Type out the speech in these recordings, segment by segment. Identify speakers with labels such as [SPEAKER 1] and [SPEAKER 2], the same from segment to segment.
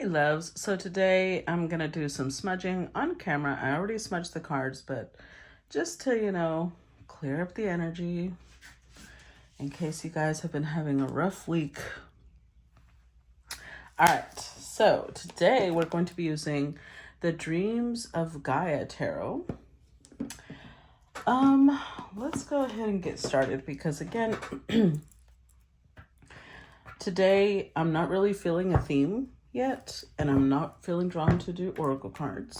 [SPEAKER 1] loves. So today I'm going to do some smudging on camera. I already smudged the cards, but just to, clear up the energy in case you guys have been having a rough week. All right, so today we're going to be using the Dreams of Gaia Tarot. Let's go ahead and get started because again, today I'm not really feeling a theme yet, and I'm not feeling drawn to do oracle cards.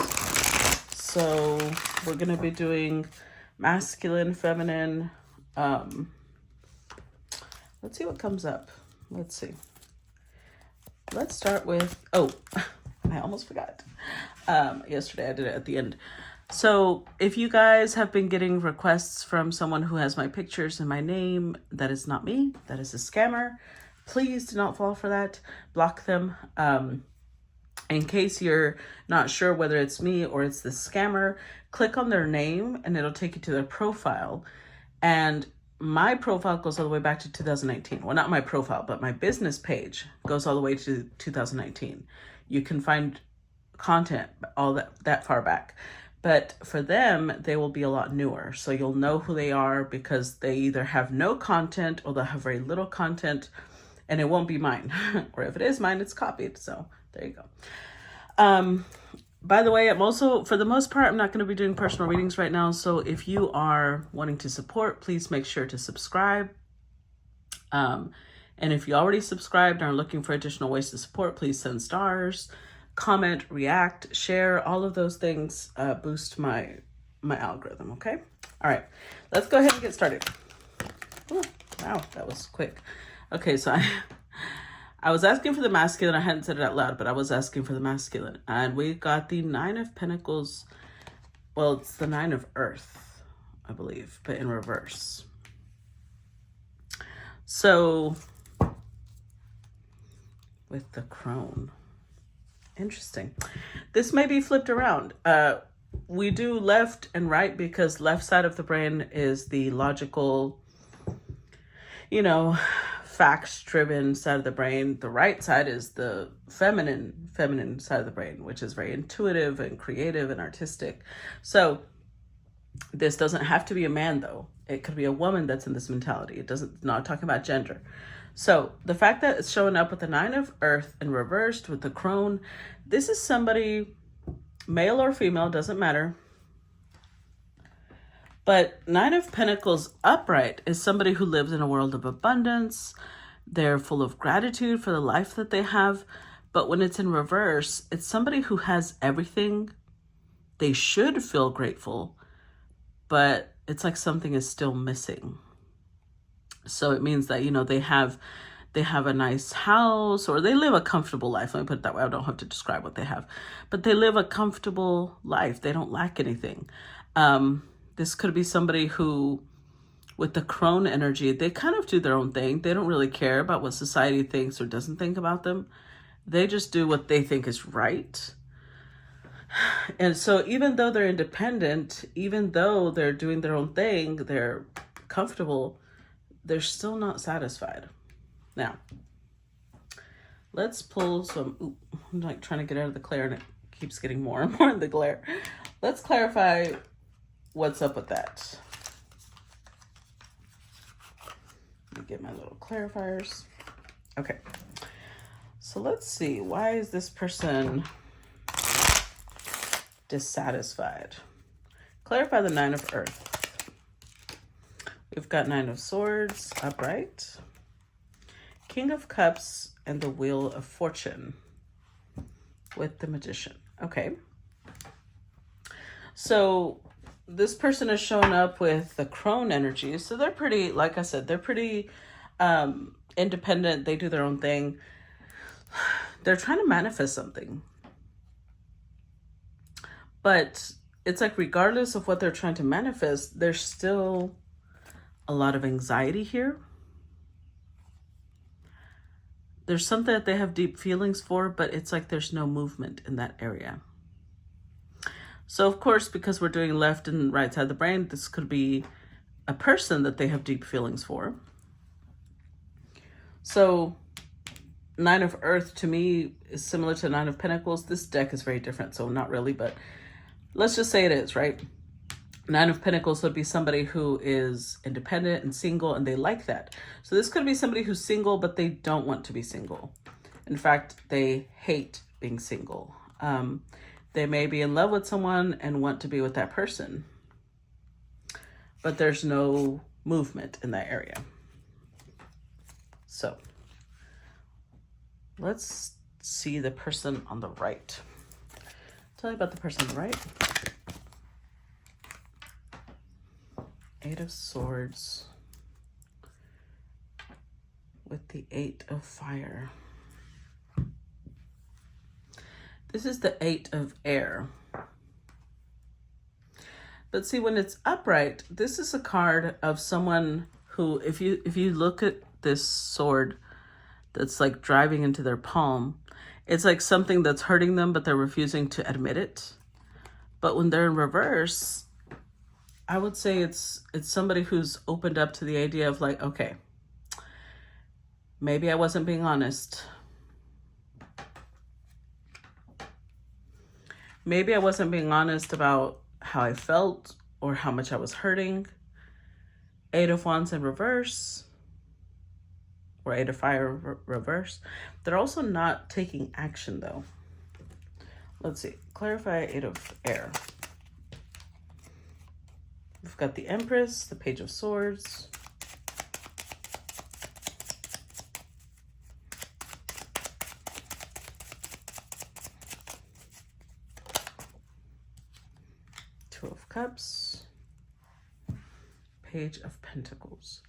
[SPEAKER 1] So we're going to be doing masculine, feminine. Let's see what comes up. Let's see. Let's start with, I almost forgot. Yesterday I did it at the end. So if you guys have been getting requests from someone who has my pictures and my name, that is not me. That is a scammer. Please do not fall for that. Block them. In case you're not sure whether it's me or it's the scammer, click on their name and it'll take you to their profile. And my profile goes all the way back to 2019. Well, not my profile, but my business page goes all the way to 2019. You can find content all that far back. But for them, they will be a lot newer. So you'll know who they are because they either have no content or they'll have very little content. And it won't be mine. Or if it is mine, it's copied. So there you go. By the way, I'm also, for the most part, I'm not going to be doing personal readings right now. So if you are wanting to support, please make sure to subscribe. And if you already subscribed and are looking for additional ways to support, please send stars, comment, react, share. All of those things boost my algorithm, okay? All right, let's go ahead and get started. Ooh, wow, that was quick. Okay, so I was asking for the masculine. I hadn't said it out loud, but I was asking for the masculine. And we got the Nine of Pentacles. Well, it's the Nine of Earth, I believe, but in reverse. So, with the crone. Interesting. This may be flipped around. We do left and right because left side of the brain is the logical, facts-driven side of the brain. The right side is the feminine side of the brain, which is very intuitive and creative and artistic. So this doesn't have to be a man, though. It could be a woman that's in this mentality. It doesn't, not talking about gender. So the fact that it's showing up with the Nine of Earth and reversed with the crone, this is somebody, male or female, doesn't matter. But Nine of Pentacles upright is somebody who lives in a world of abundance. They're full of gratitude for the life that they have. But when it's in reverse, it's somebody who has everything. They should feel grateful, but it's like something is still missing. So it means that, they have a nice house or they live a comfortable life. Let me put it that way. I don't have to describe what they have, but they live a comfortable life. They don't lack anything. This could be somebody who, with the crone energy, they kind of do their own thing. They don't really care about what society thinks or doesn't think about them. They just do what they think is right. And so even though they're independent, even though they're doing their own thing, they're comfortable, they're still not satisfied. Now, let's pull some, I'm like trying to get out of the glare and it keeps getting more and more in the glare. Let's clarify what's up with that. Let me get my little clarifiers. Okay. So let's see. Why is this person dissatisfied? Clarify the Nine of Earth. We've got Nine of Swords upright, King of Cups, and the Wheel of Fortune with the Magician. Okay. So this person is showing up with the crone energy. So they're pretty, like I said, they're pretty independent. They do their own thing. They're trying to manifest something. But it's like regardless of what they're trying to manifest, there's still a lot of anxiety here. There's something that they have deep feelings for, but it's like there's no movement in that area. So of course, because we're doing left and right side of the brain, this could be a person that they have deep feelings for. So Nine of Earth to me is similar to Nine of Pentacles. This deck is very different, so not really, but let's just say it is, right? Nine of Pentacles would be somebody who is independent and single, and they like that. So this could be somebody who's single, but they don't want to be single. In fact, they hate being single. They may be in love with someone and want to be with that person, but there's no movement in that area. So let's see the person on the right. Tell me about the person on the right. Eight of Swords with the Eight of Fire. This is the Eight of Air. But see, when it's upright, this is a card of someone who, if you look at this sword that's like driving into their palm, it's like something that's hurting them, but they're refusing to admit it. But when they're in reverse, I would say it's somebody who's opened up to the idea of like, okay, maybe I wasn't being honest. Maybe I wasn't being honest about how I felt or how much I was hurting. Eight of Wands in reverse, or Eight of Fire reverse. They're also not taking action though. Let's see, clarify Eight of Air. We've got the Empress, the Page of Swords. Two of Cups, Page of Pentacles.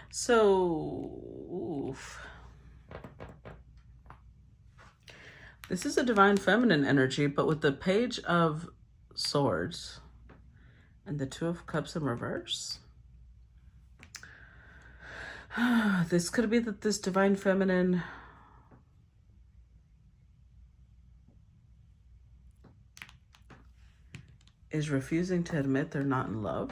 [SPEAKER 1] So, oof. This is a divine feminine energy, but with the Page of Swords and the Two of Cups in reverse. This could be that this divine feminine is refusing to admit they're not in love.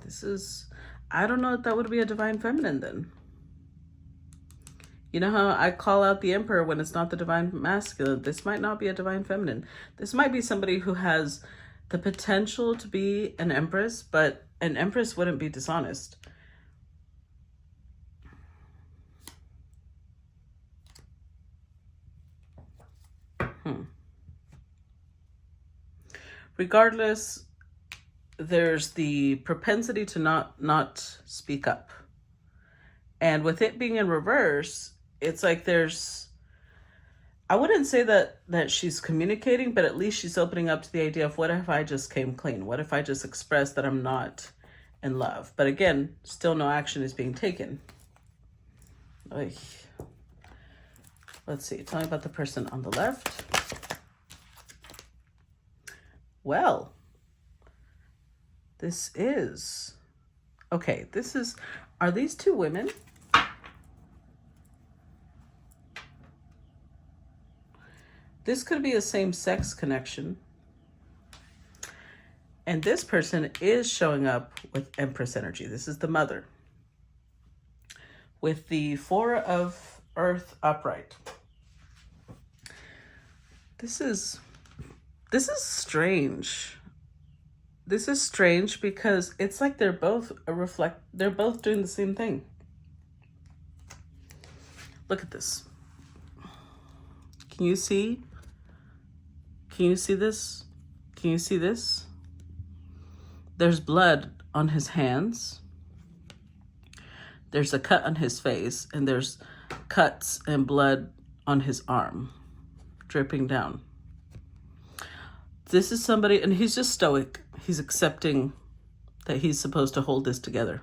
[SPEAKER 1] This is, I don't know if that would be a divine feminine then. You know how I call out the Emperor when it's not the divine masculine? This might not be a divine feminine. This might be somebody who has the potential to be an Empress, but an Empress wouldn't be dishonest. Regardless, there's the propensity to not speak up. And with it being in reverse, it's like there's, I wouldn't say that she's communicating, but at least she's opening up to the idea of what if I just came clean? What if I just expressed that I'm not in love? But again, still no action is being taken. Oy. Let's see, tell me about the person on the left. Well, this is, okay, this is, are these two women? This could be a same-sex connection. And this person is showing up with Empress energy. This is the mother. With the Four of Earth upright. This is strange. This is strange because it's like they're both doing the same thing. Look at this. Can you see? Can you see this? Can you see this? There's blood on his hands. There's a cut on his face, and there's cuts and blood on his arm, dripping down. This is somebody, and he's just stoic. He's accepting that he's supposed to hold this together.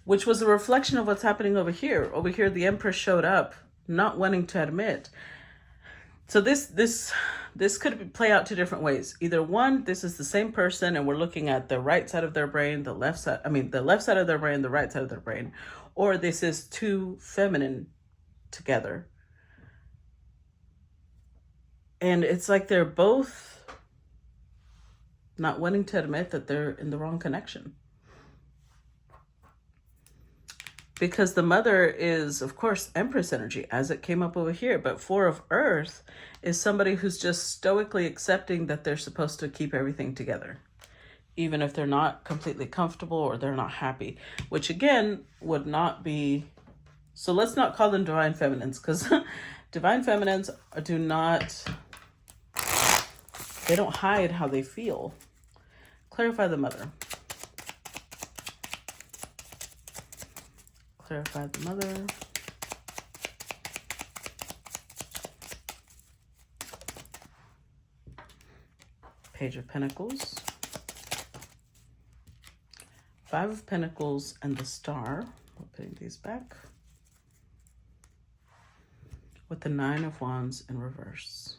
[SPEAKER 1] Which was a reflection of what's happening over here. Over here, the Empress showed up, not wanting to admit. So this could play out two different ways. Either one, this is the same person, and we're looking at the right side of their brain, the left side of their brain, the right side of their brain. Or this is two feminine together. And it's like they're both not wanting to admit that they're in the wrong connection. Because the mother is, of course, Empress energy, as it came up over here. But Four of Earth is somebody who's just stoically accepting that they're supposed to keep everything together, even if they're not completely comfortable or they're not happy, which again would not be. So let's not call them divine feminines, because divine feminines do not, they don't hide how they feel. Clarify the mother. Clarify the mother. Page of Pentacles. Five of Pentacles and the Star. We're putting these back. With the Nine of Wands in reverse.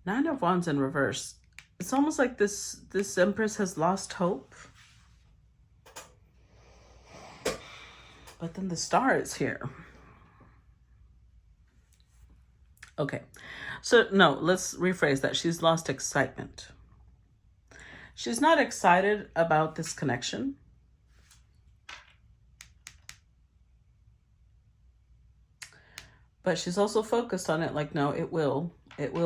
[SPEAKER 1] Nine of Wands in reverse. It's almost like this Empress has lost hope. But then the Star is here. Okay. So no, let's rephrase that. She's lost excitement. She's not excited about this connection. But she's also focused on it like, no, it will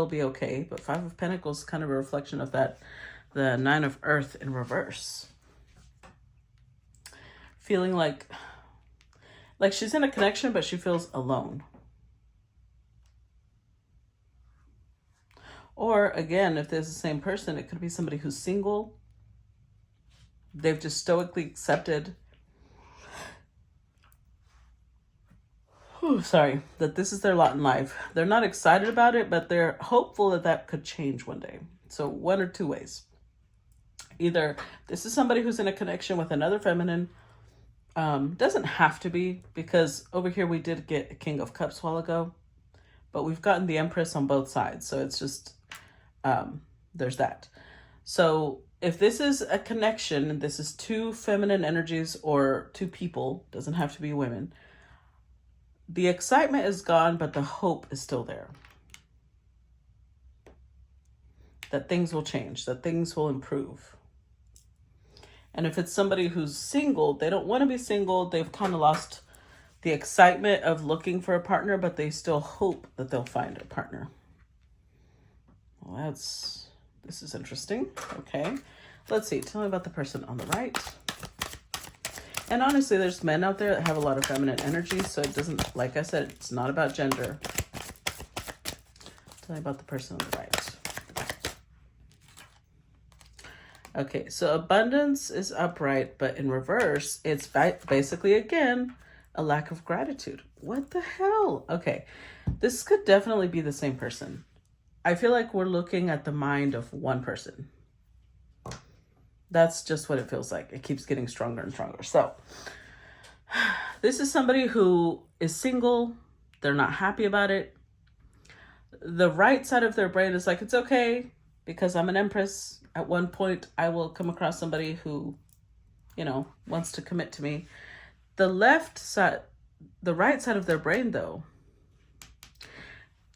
[SPEAKER 1] be okay. But Five of Pentacles is kind of a reflection of that, the Nine of Earth in reverse. Feeling like she's in a connection, but she feels alone. Or again, if there's the same person, it could be somebody who's single. They've just stoically accepted, that this is their lot in life. They're not excited about it, but they're hopeful that that could change one day. So one or two ways. Either this is somebody who's in a connection with another feminine. Doesn't have to be, because over here we did get a King of Cups a while ago, but we've gotten the Empress on both sides. So it's just, there's that. So if this is a connection, and this is two feminine energies or two people, doesn't have to be women, the excitement is gone, but the hope is still there. That things will change, that things will improve. And if it's somebody who's single, they don't want to be single. They've kind of lost the excitement of looking for a partner, but they still hope that they'll find a partner. Well, this is interesting. Okay. Let's see. Tell me about the person on the right. And honestly, there's men out there that have a lot of feminine energy. So it doesn't, like I said, it's not about gender. Tell me about the person on the right. Okay, so abundance is upright, but in reverse, it's basically, again, a lack of gratitude. What the hell? Okay, this could definitely be the same person. I feel like we're looking at the mind of one person. That's just what it feels like. It keeps getting stronger and stronger. So this is somebody who is single. They're not happy about it. The right side of their brain is like, it's okay because I'm an Empress. At one point, I will come across somebody who, wants to commit to me. The right side of their brain, though,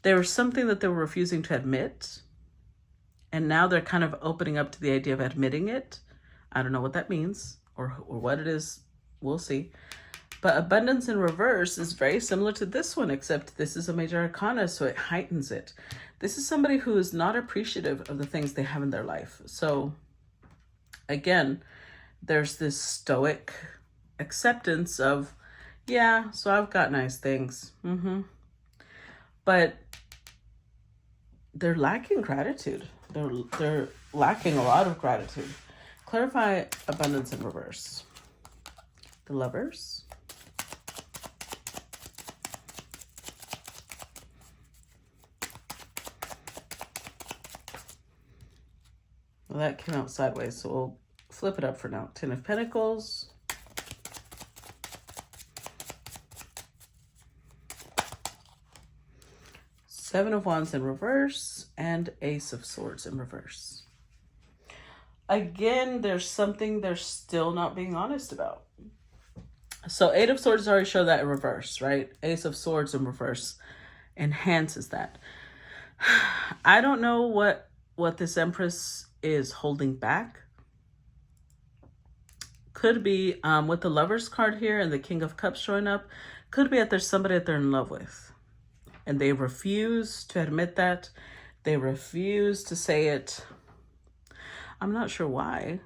[SPEAKER 1] there was something that they were refusing to admit. And now they're kind of opening up to the idea of admitting it. I don't know what that means or what it is. We'll see. But abundance in reverse is very similar to this one, except this is a major arcana, so it heightens it. This is somebody who is not appreciative of the things they have in their life. So again, there's this stoic acceptance of, yeah, so I've got nice things. But they're lacking gratitude. They're lacking a lot of gratitude. Clarify abundance in reverse. The Lovers. Well, that came out sideways, so we'll flip it up for now. Ten of Pentacles. Seven of Wands in reverse and Ace of Swords in reverse. again, there's something they're still not being honest about. So Eight of Swords already show that in reverse, right? Ace of Swords in reverse enhances that. I don't know what this Empress is holding back. Could be with the Lovers card here and the King of Cups showing up. Could be that there's somebody that they're in love with, and they refuse to admit that. They refuse to say it. I'm not sure why.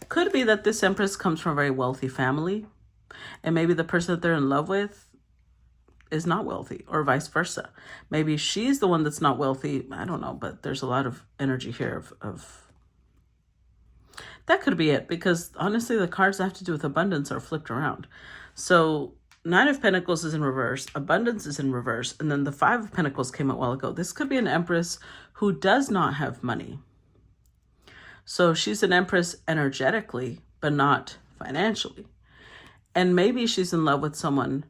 [SPEAKER 1] Could be that this Empress comes from a very wealthy family, and maybe the person that they're in love with is not wealthy, or vice versa. Maybe she's the one that's not wealthy. I don't know, but there's a lot of energy here of that could be it, because honestly, the cards that have to do with abundance are flipped around. So Nine of Pentacles is in reverse, abundance is in reverse, and then the Five of Pentacles came out a while ago. This could be an Empress who does not have money. So she's an Empress energetically, but not financially. And maybe she's in love with someone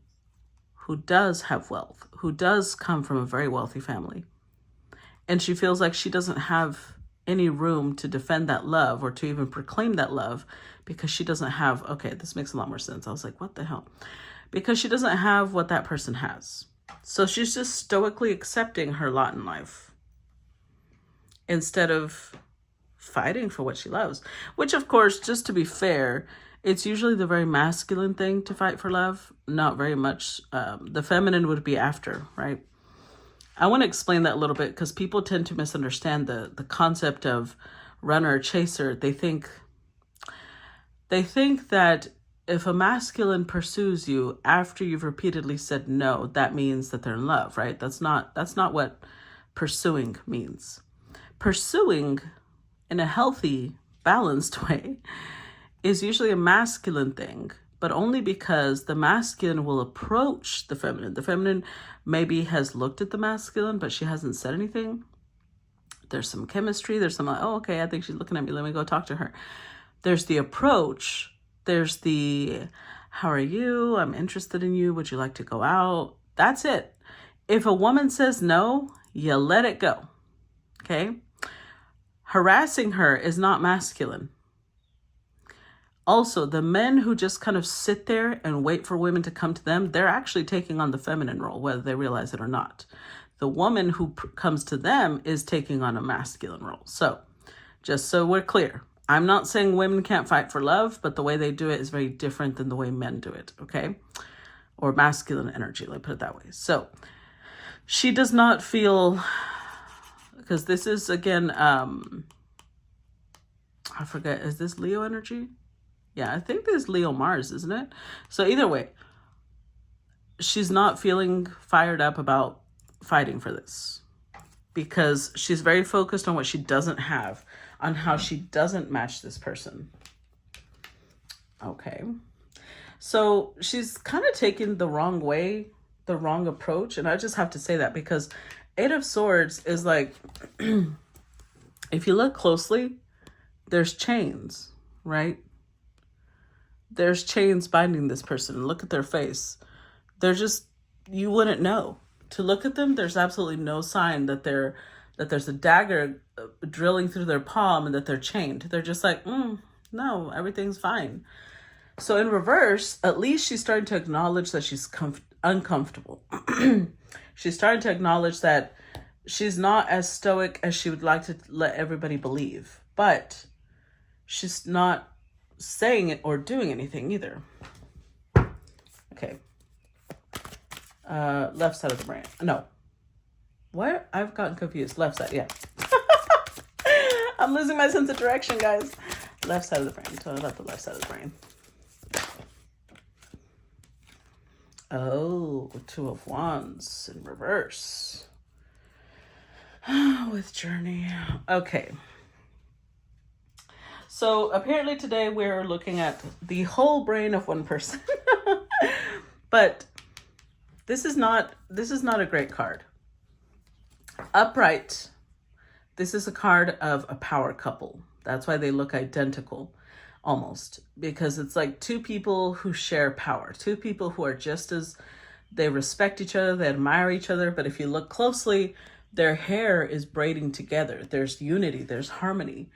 [SPEAKER 1] who does have wealth, who does come from a very wealthy family. And she feels like she doesn't have any room to defend that love or to even proclaim that love, because she doesn't have, okay, this makes a lot more sense. I was like, what the hell? Because she doesn't have what that person has. So she's just stoically accepting her lot in life instead of fighting for what she loves, which of course, just to be fair, it's usually the very masculine thing to fight for love, not very much. The feminine would be after, right? I want to explain that a little bit, because people tend to misunderstand the concept of runner or chaser. They think that if a masculine pursues you after you've repeatedly said no, that means that they're in love, right? That's not what pursuing means. Pursuing in a healthy, balanced way is usually a masculine thing, but only because the masculine will approach the feminine. The feminine maybe has looked at the masculine, but she hasn't said anything. There's some chemistry. There's some, oh, okay, I think she's looking at me. Let me go talk to her. There's the approach. There's the, how are you? I'm interested in you. Would you like to go out? That's it. If a woman says no, you let it go. Okay? Harassing her is not masculine. Also, the men who just kind of sit there and wait for women to come to them, they're actually taking on the feminine role, whether they realize it or not. The woman who comes to them is taking on a masculine role. So, just so we're clear, I'm not saying women can't fight for love, but the way they do it is very different than the way men do it, okay? Or masculine energy, let's put it that way. So, she does not feel, because this is, again, I forget, is this Leo energy? Yeah, I think this is Leo Mars, isn't it? So either way, she's not feeling fired up about fighting for this, because she's very focused on what she doesn't have, on how she doesn't match this person. Okay. So she's kind of taking the wrong way, the wrong approach. And I just have to say that, because Eight of Swords is like, if you look closely, there's chains, right? There's chains binding this person. Look at their face. They're just, you wouldn't know. To look at them, there's absolutely no sign that there's a dagger drilling through their palm and that they're chained. They're just like, no, everything's fine. So in reverse, at least she's starting to acknowledge that she's uncomfortable. She's starting to acknowledge that she's not as stoic as she would like to let everybody believe. But she's not saying it or doing anything either. Okay. Left side of the brain. No. What? I've gotten confused. Left side, yeah. I'm losing my sense of direction, guys. Left side of the brain. Tell me about the left side of the brain. Oh, Two of Wands in reverse. With Journey. Okay. So apparently today we're looking at the whole brain of one person. But this is not a great card. Upright, this is a card of a power couple. That's why they look identical almost, because it's like two people who share power, two people who are just as, they respect each other, they admire each other, but if you look closely, Their hair is braiding together. There's unity, there's harmony.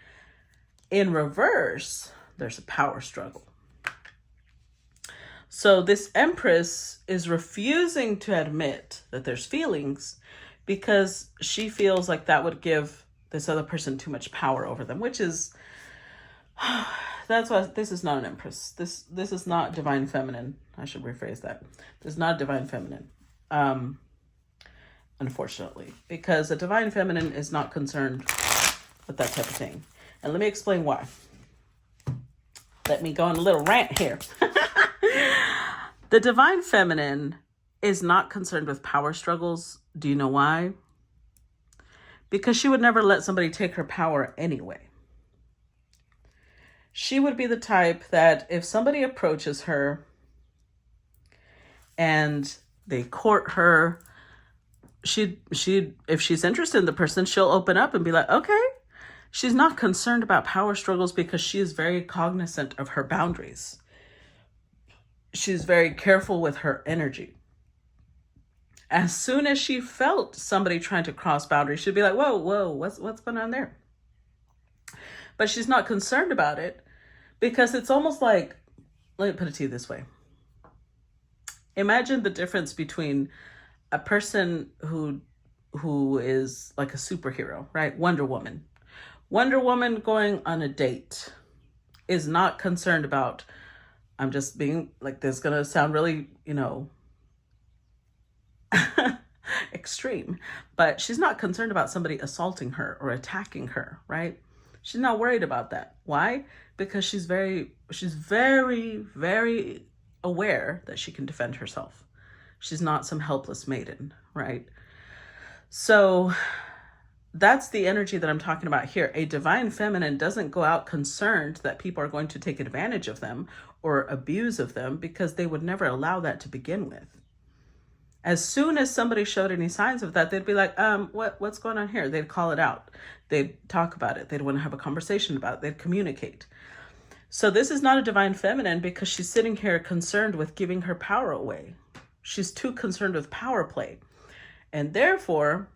[SPEAKER 1] In reverse, there's a power struggle. So this Empress is refusing to admit that there's feelings because she feels like that would give this other person too much power over them, which is, that's why this is not an Empress. This is not divine feminine. I should rephrase that. This is not divine feminine. Unfortunately, because a divine feminine is not concerned with that type of thing. And let me explain why. Let me go on a little rant here. The divine feminine is not concerned with power struggles. Do you know why? Because she would never let somebody take her power anyway. She would be the type that if somebody approaches her and they court her, if she's interested in the person, she'll open up and be like, okay. She's not concerned about power struggles because she is very cognizant of her boundaries. She's very careful with her energy. As soon as she felt somebody trying to cross boundaries, she'd be like, whoa, what's going on there? But she's not concerned about it because it's almost like, let me put it to you this way. Imagine the difference between a person who is like a superhero, right? Wonder Woman. Wonder Woman going on a date is not concerned about, I'm just being like, this is going to sound really, extreme, but she's not concerned about somebody assaulting her or attacking her, right? She's not worried about that. Why? Because she's very, very aware that she can defend herself. She's not some helpless maiden, right? So that's the energy that I'm talking about here. A divine feminine doesn't go out concerned that people are going to take advantage of them or abuse of them because they would never allow that to begin with. As soon as somebody showed any signs of that, they'd be like, what's going on here? They'd call it out. They'd talk about it. They'd want to have a conversation about it. They'd communicate. So this is not a divine feminine because she's sitting here concerned with giving her power away. She's too concerned with power play. And therefore,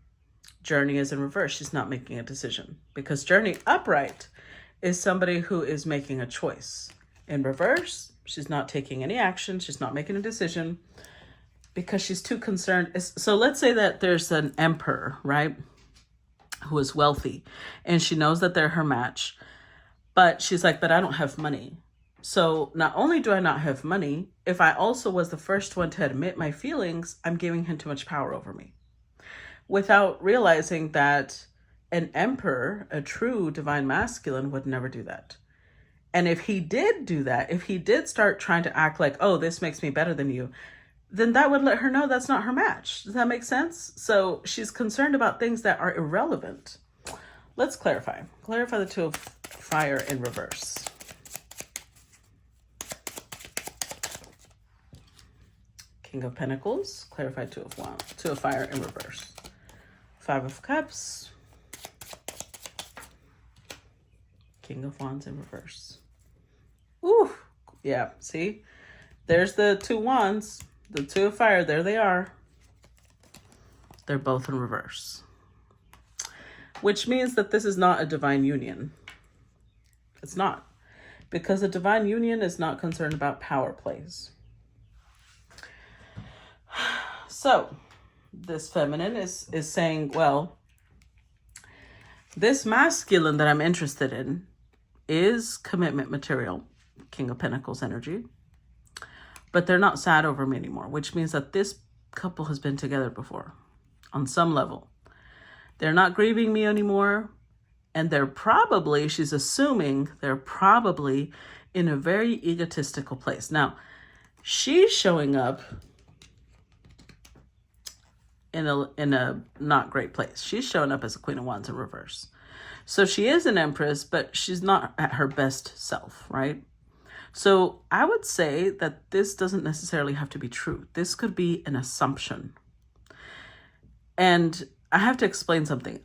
[SPEAKER 1] Journey is in reverse. She's not making a decision because Journey upright is somebody who is making a choice. In reverse, she's not taking any action. She's not making a decision because she's too concerned. So let's say that there's an emperor, right, who is wealthy and she knows that they're her match, but she's like, but I don't have money. So not only do I not have money, if I also was the first one to admit my feelings, I'm giving him too much power over me. Without realizing that an emperor, a true divine masculine, would never do that. And if he did do that, if he did start trying to act like, oh, this makes me better than you, then that would let her know that's not her match. Does that make sense? So she's concerned about things that are irrelevant. Let's clarify. Clarify the Two of Fire in reverse. King of Pentacles, clarify Two of Wands, Two of Fire in reverse. Five of Cups, King of Wands in reverse. Ooh, yeah, see? There's the two wands, the Two of Fire, there they are. They're both in reverse. Which means that this is not a divine union. It's not. Because a divine union is not concerned about power plays. So, this feminine is saying, well, this masculine that I'm interested in is commitment material, King of Pentacles energy, but they're not sad over me anymore, which means that this couple has been together before on some level. They're not grieving me anymore, and they're probably, she's assuming, they're probably in a very egotistical place. Now, she's showing up in a not great place. She's showing up as a Queen of Wands in reverse. So she is an Empress, but she's not at her best self, right? So I would say that this doesn't necessarily have to be true. This could be an assumption. And I have to explain something.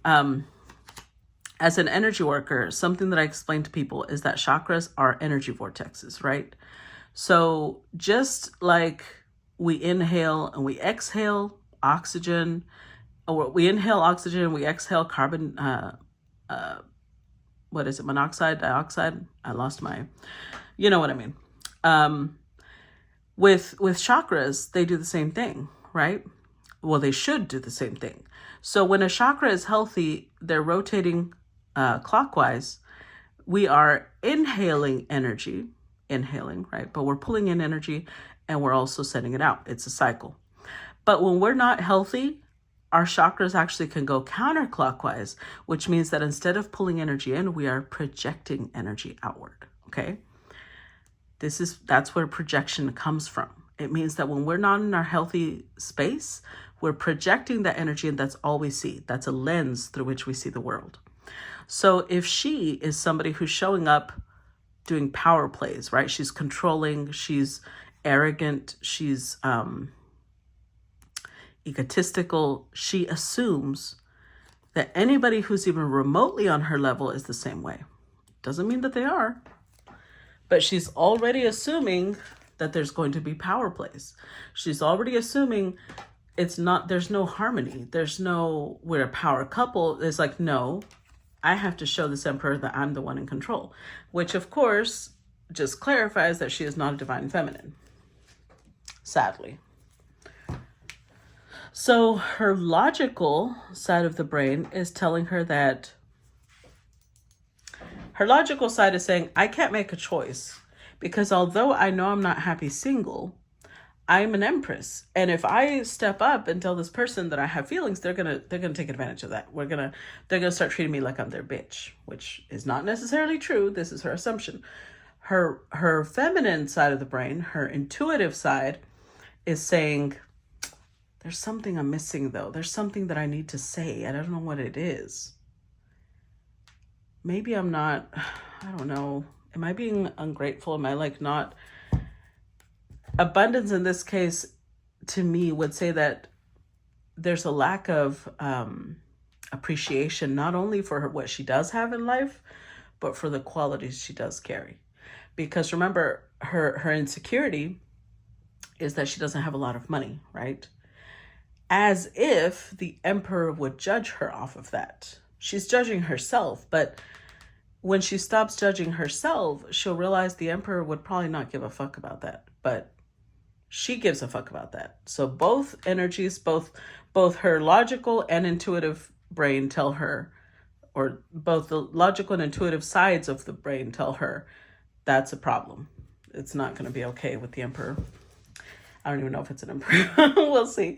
[SPEAKER 1] As an energy worker, something that I explain to people is that chakras are energy vortexes, right? So just like we inhale and we exhale oxygen, we inhale oxygen, we exhale carbon, what is it, monoxide, dioxide? I lost my, you know what I mean. With chakras, they do the same thing, right? Well, they should do the same thing. So when a chakra is healthy, they're rotating clockwise. We are inhaling energy, right? But we're pulling in energy and we're also sending it out. It's a cycle. But when we're not healthy, our chakras actually can go counterclockwise, which means that instead of pulling energy in, we are projecting energy outward, okay? That's where projection comes from. It means that when we're not in our healthy space, we're projecting that energy, and that's all we see. That's a lens through which we see the world. So if she is somebody who's showing up doing power plays, right? She's controlling, she's arrogant, she's egotistical. She assumes that anybody who's even remotely on her level is the same way. Doesn't mean that they are, but she's already assuming that there's going to be power plays. She's already assuming there's no harmony. We're a power couple. It's like, no, I have to show this emperor that I'm the one in control, which of course just clarifies that she is not a divine feminine, sadly. So her logical side of the brain is telling her that her logical side is saying, I can't make a choice because although I know I'm not happy single, I'm an empress. And if I step up and tell this person that I have feelings, they're gonna take advantage of that. They're gonna start treating me like I'm their bitch, which is not necessarily true. This is her assumption. Her feminine side of the brain, her intuitive side, is saying, there's something I'm missing though. There's something that I need to say. I don't know what it is. Maybe I'm not, I don't know. Am I being ungrateful? Am I like not? Abundance in this case, to me, would say that there's a lack of appreciation, not only for what she does have in life, but for the qualities she does carry. Because remember, her insecurity is that she doesn't have a lot of money, right? As if the emperor would judge her off of that. She's judging herself, but when she stops judging herself, she'll realize the emperor would probably not give a fuck about that, but she gives a fuck about that. So both energies, both her logical and intuitive brain tell her, or both the logical and intuitive sides of the brain tell her, that's a problem. It's not going to be okay with the emperor. I don't even know if it's an emperor. We'll see.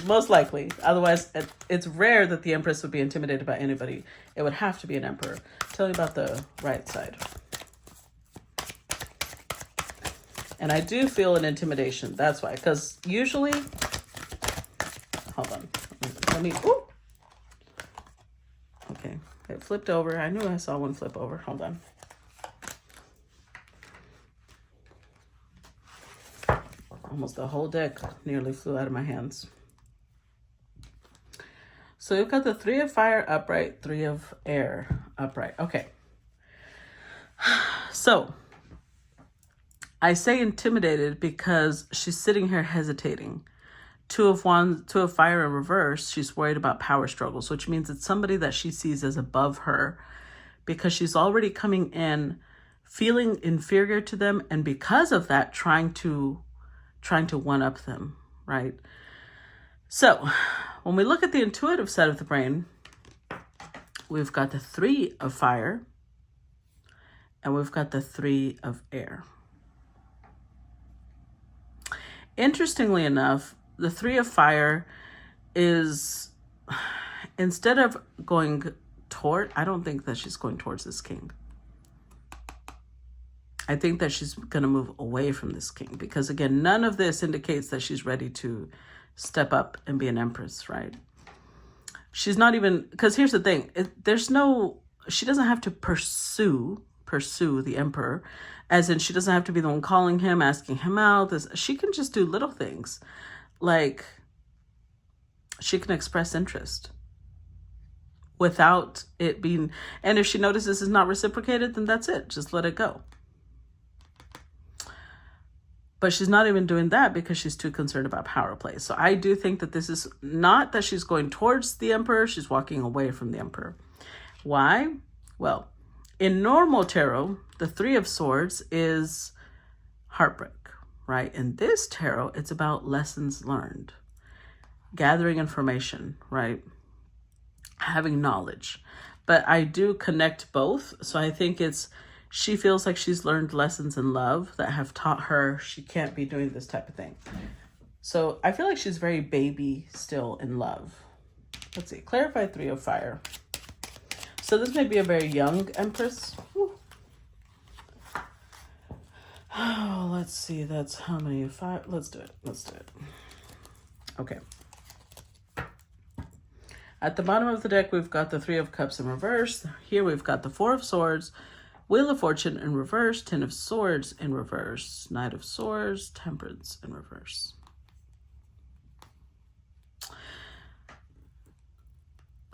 [SPEAKER 1] Most likely. Otherwise, it's rare that the empress would be intimidated by anybody. It would have to be an emperor. Tell me about the right side. And I do feel an intimidation. That's why. Because usually... Hold on. Let me... Ooh. Okay. It flipped over. I knew I saw one flip over. Hold on. Almost the whole deck nearly flew out of my hands. So you've got the 3 of fire upright, 3 of air upright. Okay. So I say intimidated because she's sitting here hesitating. 2 of wands, 2 of fire in reverse. She's worried about power struggles, which means it's somebody that she sees as above her because she's already coming in feeling inferior to them. And because of that, trying to one up them, right? So when we look at the intuitive side of the brain, we've got the 3 of fire and we've got the 3 of air. Interestingly enough, the 3 of fire is, instead of going toward, I don't think that she's going towards this king. I think that she's going to move away from this king because, again, none of this indicates that she's ready to step up and be an empress, right? She's not even, because here's the thing. She doesn't have to pursue the emperor, as in she doesn't have to be the one calling him, asking him out. She can just do little things. Like, she can express interest without it being, and if she notices this is not reciprocated, then that's it. Just let it go. But she's not even doing that because she's too concerned about power play. So I do think that this is not that she's going towards the Emperor. She's walking away from the Emperor. Why? Well, in normal tarot, the Three of Swords is heartbreak, right? In this tarot, it's about lessons learned, gathering information, right? Having knowledge. But I do connect both. So I think she feels like she's learned lessons in love that have taught her she can't be doing this type of thing. So I feel like she's very baby still in love. Let's see, clarify Three of Fire. So this may be a very young Empress. Whew. Oh, let's see, that's how many? 5? Let's do it. Okay. At the bottom of the deck, we've got the Three of Cups in reverse. Here we've got the Four of Swords, Wheel of Fortune in reverse, Ten of Swords in reverse, Knight of Swords, Temperance in reverse.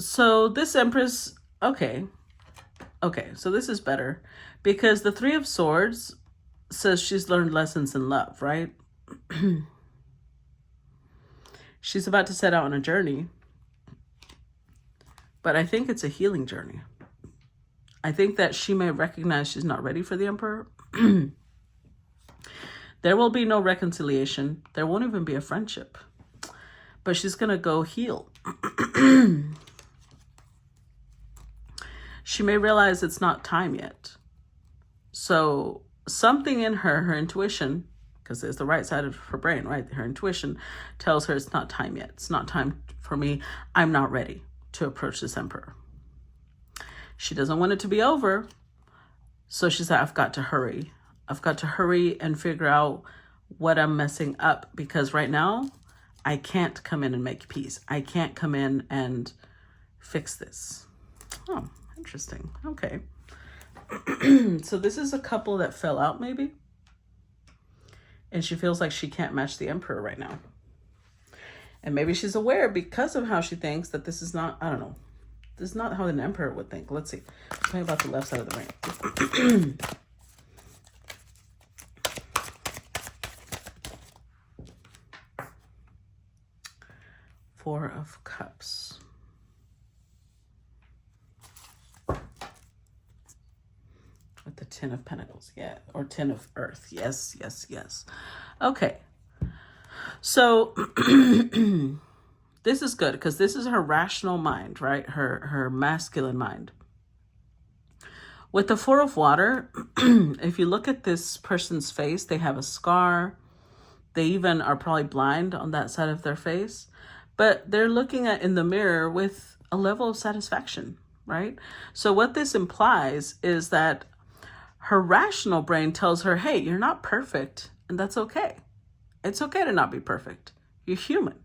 [SPEAKER 1] So this Empress, okay, so this is better because the Three of Swords says she's learned lessons in love, right? She's about to set out on a journey, but I think it's a healing journey. I think that she may recognize she's not ready for the Emperor. There will be no reconciliation. There won't even be a friendship, but she's going to go heal. She may realize it's not time yet. So something in her intuition, because there's the right side of her brain, right? Her intuition tells her it's not time yet. It's not time for me. I'm not ready to approach this Emperor. She doesn't want it to be over. So she said, I've got to hurry. I've got to hurry and figure out what I'm messing up, because right now I can't come in and make peace. I can't come in and fix this. Oh, interesting. Okay. So this is a couple that fell out maybe. And she feels like she can't match the Emperor right now. And maybe she's aware because of how she thinks that this is not, I don't know. This is not how an Emperor would think. Let's see. Tell me about the left side of the ring. Four of Cups. With the Ten of Pentacles. Yeah. Or Ten of Earth. Yes, yes, yes. Okay. So this is good because this is her rational mind, right? Her masculine mind. With the Four of Water, if you look at this person's face, they have a scar. They even are probably blind on that side of their face. But they're looking at in the mirror with a level of satisfaction, right? So what this implies is that her rational brain tells her, hey, you're not perfect, and that's okay. It's okay to not be perfect. You're human.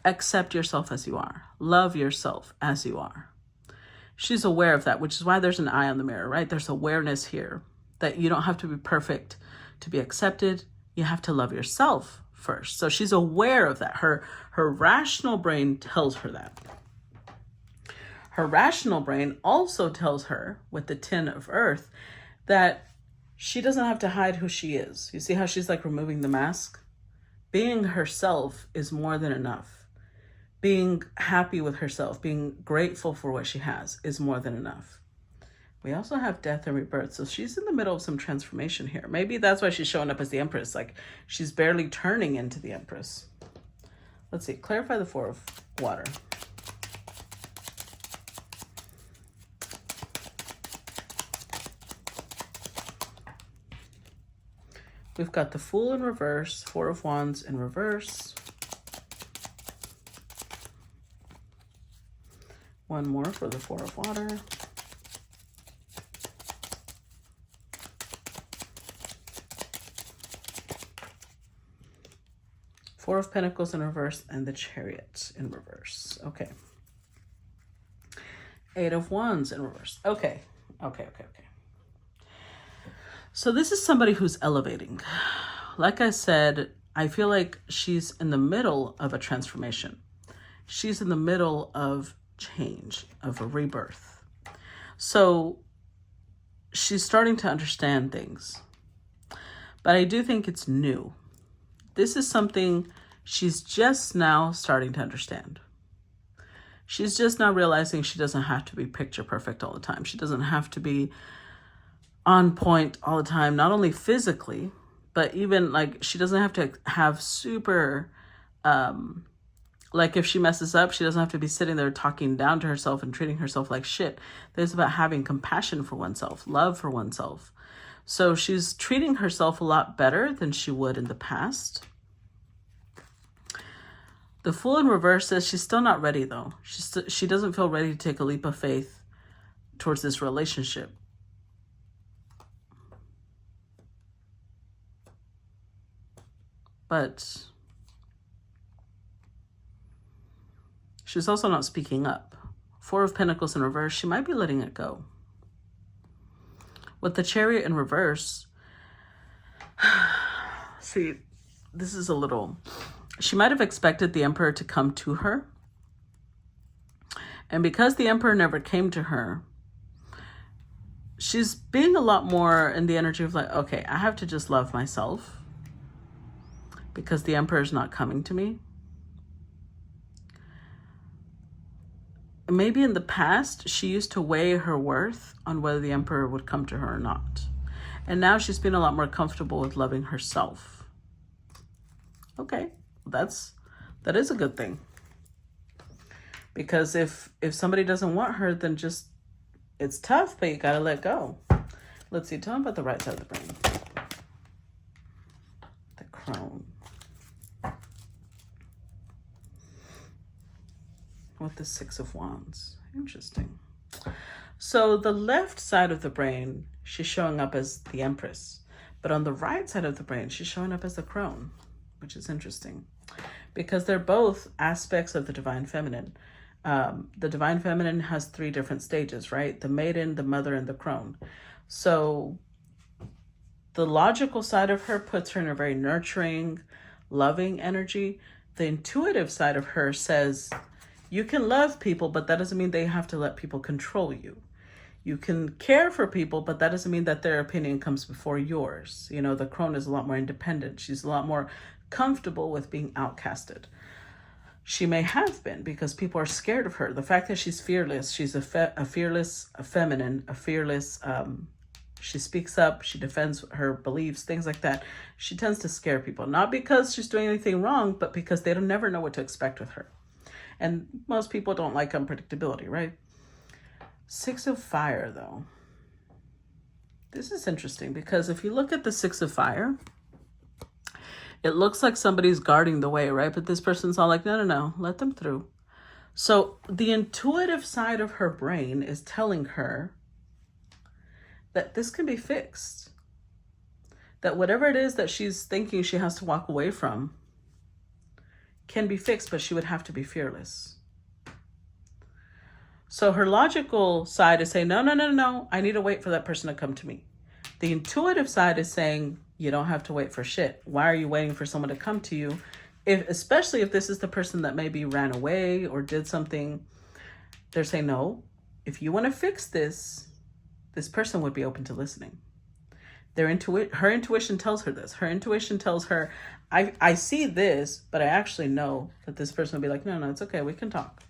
[SPEAKER 1] Accept yourself as you are. Love yourself as you are. She's aware of that, which is why there's an eye on the mirror, right? There's awareness here that you don't have to be perfect to be accepted. You have to love yourself first. So she's aware of that. Her rational brain tells her that. Her rational brain also tells her, with the Ten of Earth, that she doesn't have to hide who she is. You see how she's like removing the mask? Being herself is more than enough. Being happy with herself, being grateful for what she has is more than enough. We also have death and rebirth. So she's in the middle of some transformation here. Maybe that's why she's showing up as the Empress. Like she's barely turning into the Empress. Let's see. Clarify the Four of Water. We've got the Fool in reverse, Four of Wands in reverse. One more for the Four of Water. Four of Pentacles in reverse and the Chariot in reverse. Okay. Eight of Wands in reverse. Okay. So this is somebody who's elevating. Like I said, I feel like she's in the middle of a transformation. She's in the middle of change, of a rebirth. So she's starting to understand things. But I do think it's new. This is something she's just now starting to understand. She's just now realizing she doesn't have to be picture perfect all the time. She doesn't have to be on point all the time, not only physically, but even like she doesn't have to have super, like if she messes up, she doesn't have to be sitting there talking down to herself and treating herself like shit. There's about having compassion for oneself, love for oneself. So she's treating herself a lot better than she would in the past. The Fool in reverse says she's still not ready though. She doesn't feel ready to take a leap of faith towards this relationship. But she's also not speaking up. Four of Pentacles in reverse, she might be letting it go. With the Chariot in reverse, see, this is a little, she might have expected the Emperor to come to her. And because the Emperor never came to her, she's being a lot more in the energy of like, okay, I have to just love myself because the Emperor is not coming to me. Maybe in the past, she used to weigh her worth on whether the Emperor would come to her or not. And now she's been a lot more comfortable with loving herself. Okay, that is a good thing. Because if somebody doesn't want her, then just, it's tough, but you gotta let go. Let's see, tell me about the right side of the brain. The Crone. With the Six of Wands. Interesting. So the left side of the brain, she's showing up as the Empress. But on the right side of the brain, she's showing up as the Crone, which is interesting. Because they're both aspects of the Divine Feminine. The Divine Feminine has 3 different stages, right? The Maiden, the Mother, and the Crone. So the logical side of her puts her in a very nurturing, loving energy. The intuitive side of her says, you can love people, but that doesn't mean they have to let people control you. You can care for people, but that doesn't mean that their opinion comes before yours. You know, the Crone is a lot more independent. She's a lot more comfortable with being outcasted. She may have been because people are scared of her. The fact that she's fearless, she's a fearless, a feminine, a fearless, she speaks up, she defends her beliefs, things like that. She tends to scare people, not because she's doing anything wrong, but because they don't never know what to expect with her. And most people don't like unpredictability, right? Six of Fire, though. This is interesting because if you look at the Six of Fire, it looks like somebody's guarding the way, right? But this person's all like, no, let them through. So the intuitive side of her brain is telling her that this can be fixed. That whatever it is that she's thinking she has to walk away from can be fixed, but she would have to be fearless. So her logical side is saying, no, I need to wait for that person to come to me. The intuitive side is saying, you don't have to wait for shit. Why are you waiting for someone to come to you? Especially if this is the person that maybe ran away or did something, they're saying, no, if you want to fix this person would be open to listening. Her intuition tells her this. Her intuition tells her, I see this, but I actually know that this person will be like, no, it's okay. We can talk.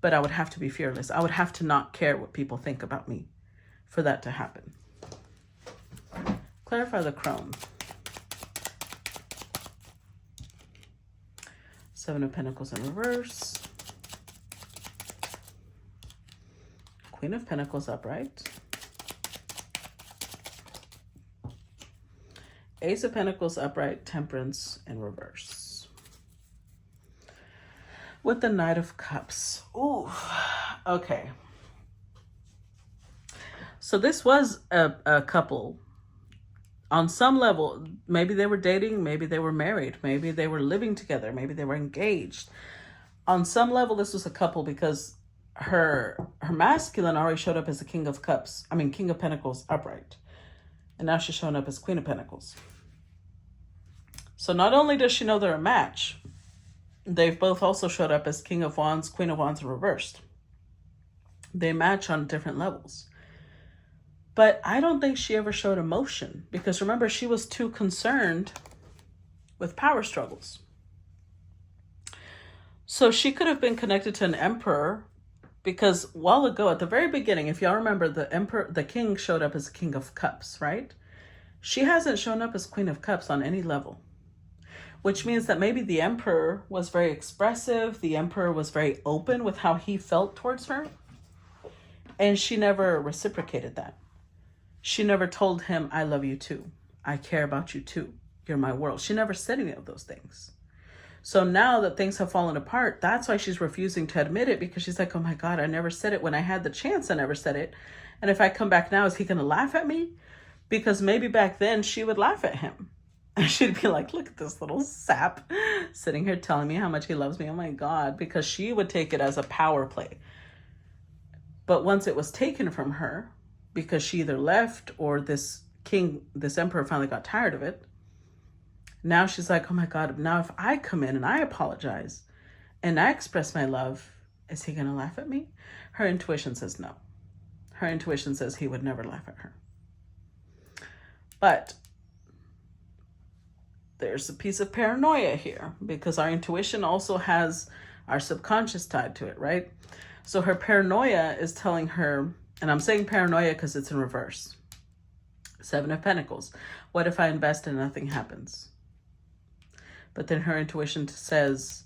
[SPEAKER 1] But I would have to be fearless. I would have to not care what people think about me for that to happen. Clarify the Crone. Seven of Pentacles in reverse. Queen of Pentacles upright. Ace of Pentacles upright, Temperance in reverse. With the Knight of Cups. Ooh, okay. So this was a couple. On some level, maybe they were dating, maybe they were married, maybe they were living together, maybe they were engaged. On some level, this was a couple because her masculine already showed up as the King of Pentacles upright. And now she's showing up as Queen of Pentacles. So not only does she know they're a match, they've both also showed up as King of Wands, Queen of Wands reversed. They match on different levels. But I don't think she ever showed emotion because remember, she was too concerned with power struggles. So she could have been connected to an emperor, because a while ago, at the very beginning, if y'all remember, the king showed up as King of Cups, right? She hasn't shown up as Queen of Cups on any level, which means that maybe the emperor was very expressive. The emperor was very open with how he felt towards her. And she never reciprocated that. She never told him, I love you too. I care about you too. You're my world. She never said any of those things. So now that things have fallen apart, that's why she's refusing to admit it, because she's like, oh my God, I never said it. When I had the chance, I never said it. And if I come back now, is he going to laugh at me? Because maybe back then she would laugh at him. And she'd be like, look at this little sap sitting here telling me how much he loves me. Oh my God, because she would take it as a power play. But once it was taken from her, because she either left or this emperor finally got tired of it, now she's like, oh my God, now if I come in and I apologize and I express my love, is he going to laugh at me? Her intuition says no. Her intuition says he would never laugh at her. But there's a piece of paranoia here, because our intuition also has our subconscious tied to it, right? So her paranoia is telling her, and I'm saying paranoia because it's in reverse. 7 of Pentacles. What if I invest and nothing happens? But then her intuition says,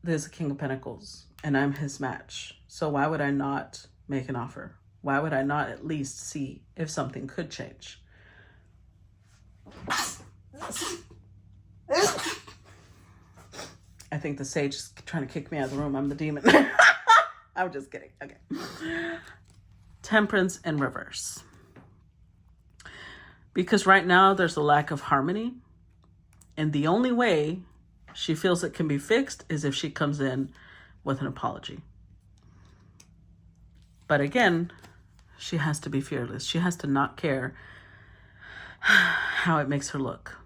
[SPEAKER 1] there's a King of Pentacles and I'm his match. So why would I not make an offer? Why would I not at least see if something could change? I think the sage is trying to kick me out of the room. I'm the demon. I'm just kidding. Okay. Temperance in reverse. Because right now there's a lack of harmony. And the only way she feels it can be fixed is if she comes in with an apology. But again, she has to be fearless. She has to not care how it makes her look.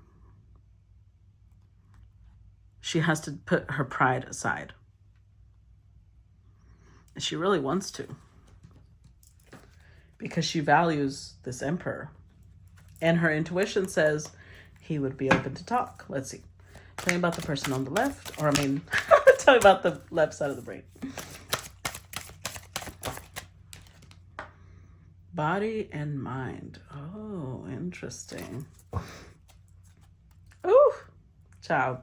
[SPEAKER 1] She has to put her pride aside. She really wants to, because she values this emperor. And her intuition says he would be open to talk. Let's see. Tell me about the person on the left. Tell me about the left side of the brain. Body and mind. Oh, interesting. Ooh, child.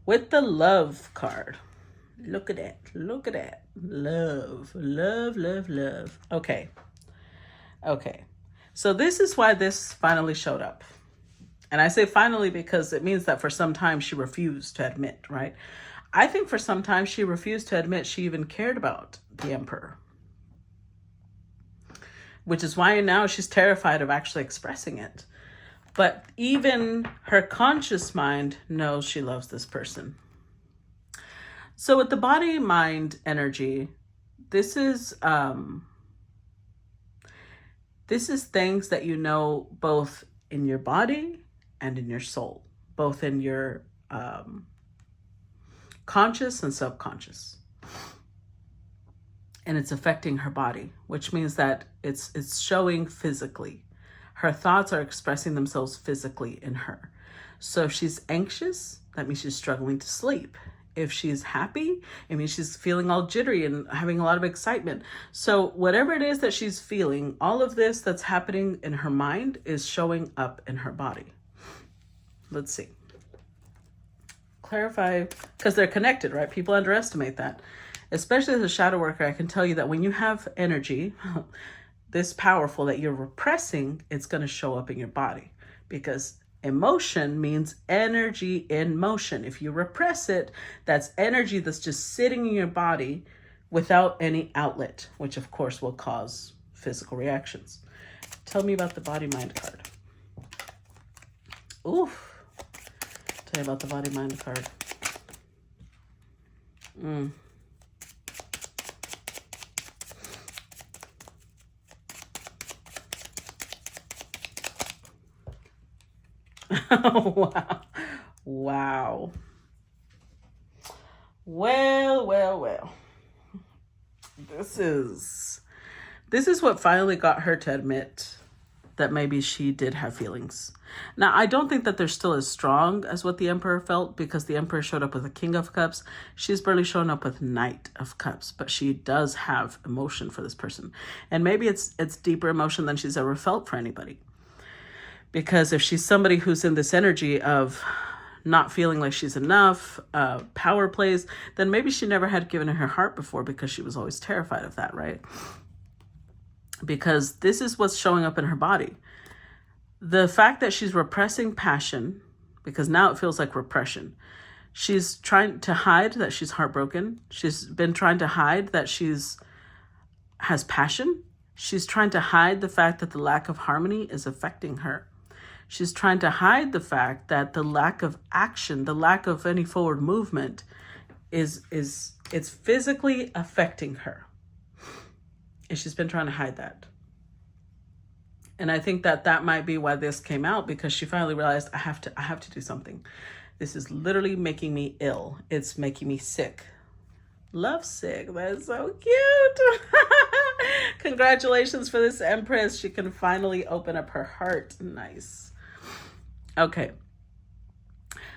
[SPEAKER 1] With the love card. Look at that. Look at that. Love, love, love, love. Okay. So this is why this finally showed up. And I say finally because it means that for some time she refused to admit, right? I think for some time she refused to admit she even cared about the emperor. Which is why now she's terrified of actually expressing it. But even her conscious mind knows she loves this person. So with the body-mind energy, this is things that you know both in your body and in your soul, both in your conscious and subconscious. And it's affecting her body, which means that it's showing physically. Her thoughts are expressing themselves physically in her. So if she's anxious, that means she's struggling to sleep. If she's happy, it means she's feeling all jittery and having a lot of excitement. So whatever it is that she's feeling, all of this that's happening in her mind is showing up in her body. Let's see. Clarify, because they're connected, right? People underestimate that. Especially as a shadow worker, I can tell you that when you have energy this powerful that you're repressing, it's going to show up in your body, because emotion means energy in motion. If you repress it, that's energy that's just sitting in your body without any outlet, which of course will cause physical reactions. Tell me about the body-mind card. Oof. Tell me about the body-mind card. Wow. Wow. Well. This is This is what finally got her to admit that maybe she did have feelings. Now, I don't think that they're still as strong as what the Emperor felt, because the Emperor showed up with a King of Cups. She's barely shown up with Knight of Cups, but she does have emotion for this person. And maybe it's deeper emotion than she's ever felt for anybody. Because if she's somebody who's in this energy of not feeling like she's enough, power plays, then maybe she never had given her heart before, because she was always terrified of that, right? Because this is what's showing up in her body. The fact that she's repressing passion, because now it feels like repression. She's trying to hide that she's heartbroken. She's been trying to hide that has passion. She's trying to hide the fact that the lack of harmony is affecting her. She's trying to hide the fact that the lack of action, the lack of any forward movement it's physically affecting her. And she's been trying to hide that. And I think that might be why this came out, because she finally realized, I have to do something. This is literally making me ill. It's making me sick. Love sick. That's so cute. Congratulations for this Empress. She can finally open up her heart. Nice. Okay.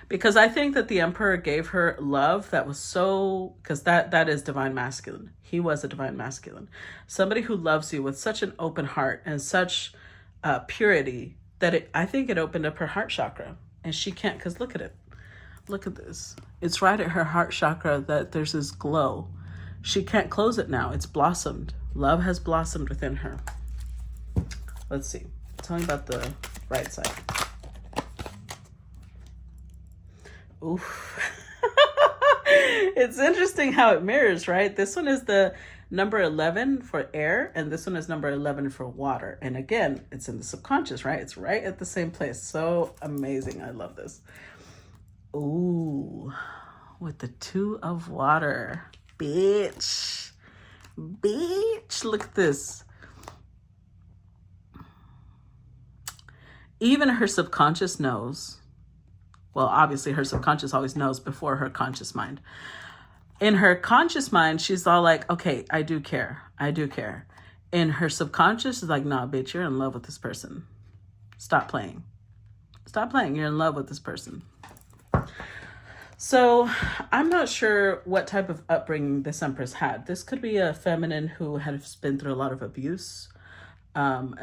[SPEAKER 1] Because I think that the Emperor gave her love that was so, because that is divine masculine. He was a divine masculine. Somebody who loves you with such an open heart and such purity that I think it opened up her heart chakra. And she can't, because look at it. Look at this. It's right at her heart chakra that there's this glow. She can't close it now. It's blossomed. Love has blossomed within her. Let's see. Tell me about the right side. Oof. It's interesting how it mirrors, right? This one is the number 11 for air, and this one is number 11 for water. And again, it's in the subconscious, right? It's right at the same place. So amazing. I love this. Ooh, with the 2 of water. Bitch. Look at this. Even her subconscious knows. Well, obviously her subconscious always knows before her conscious mind. In her conscious mind, she's all like, okay, I do care. In her subconscious, is like, nah, bitch, you're in love with this person. Stop playing. You're in love with this person. So I'm not sure what type of upbringing this Empress had. This could be a feminine who has been through a lot of abuse, and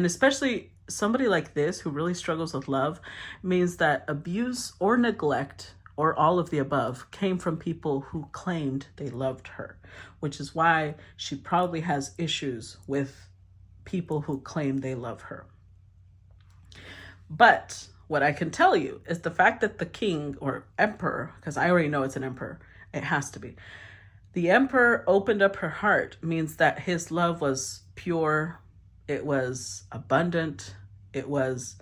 [SPEAKER 1] especially somebody like this who really struggles with love, means that abuse or neglect or all of the above came from people who claimed they loved her, which is why she probably has issues with people who claim they love her. But what I can tell you is the fact that the king or emperor, because I already know it's an emperor, it has to be. The emperor opened up her heart means that his love was pure, it was abundant, it was